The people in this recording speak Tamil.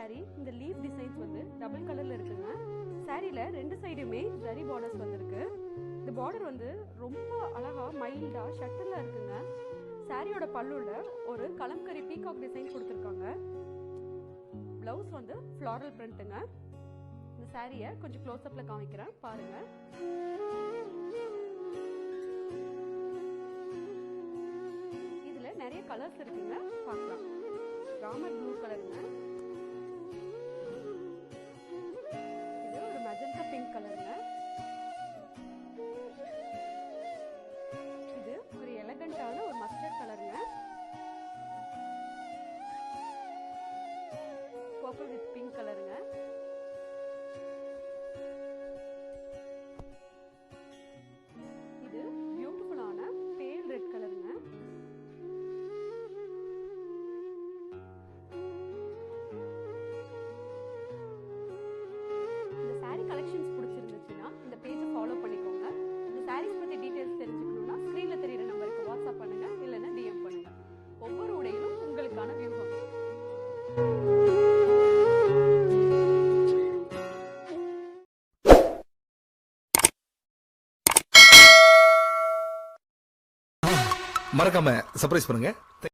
saree இந்த லீஃப் டிசைன்ஸ் வந்து டபுள் கலர்ல இருக்குங்க. சாரியில ரெண்டு சைடுமே ஜரி பார்டர்ஸ் வந்திருக்கு. இந்த பார்டர் வந்து ரொம்ப அழகா மைல்டா ஷட்டர்ல இருக்குங்க. சாரியோட பல்லுல ஒரு கலம்கரி பீகாக் டிசைன் கொடுத்துருக்காங்க. பிளவுஸ் வந்து ஃப்ளாரல் பிரிண்ட்டுங்க. இந்த சாரியை கொஞ்சம் க்ளோஸ் அப்ல காமிக்கிறேன் பாருங்க. இதுல நிறைய கலர்ஸ் இருக்குங்க, பார்க்கலாம். ராமர் ப்ளூ கலருங்க, இது ஒரு மெஜந்தா பிங்க் கலருங்க, இது ஒரு எலகண்டான ஒரு மஸ்டர்ட் கலருங்க, பர்பிள் வித் பிங்க் கலருங்க, இது பியூட்டிஃபுல்லான பேல் ரெட் கலருங்க, கலெக்ஷன்ஸ் பிடிச்சிருந்துச்சுன்னா இந்த பேஜை ஃபாலோ பண்ணிக்கோங்க. இந்த சாரீஸ் பத்தி டீடைல்ஸ் தெரிஞ்சுக்கணும்னா ஸ்கிரீன்ல தெரியுற நம்பருக்கு வாட்ஸ்அப் பண்ணுங்க, இல்லைன்னா டிஎம் பண்ணுங்க. ஒவ்வொரு உடையிலும் உங்களுக்கான வியூகம். மறக்காம சர்ப்ரைஸ் பண்ணுங்க.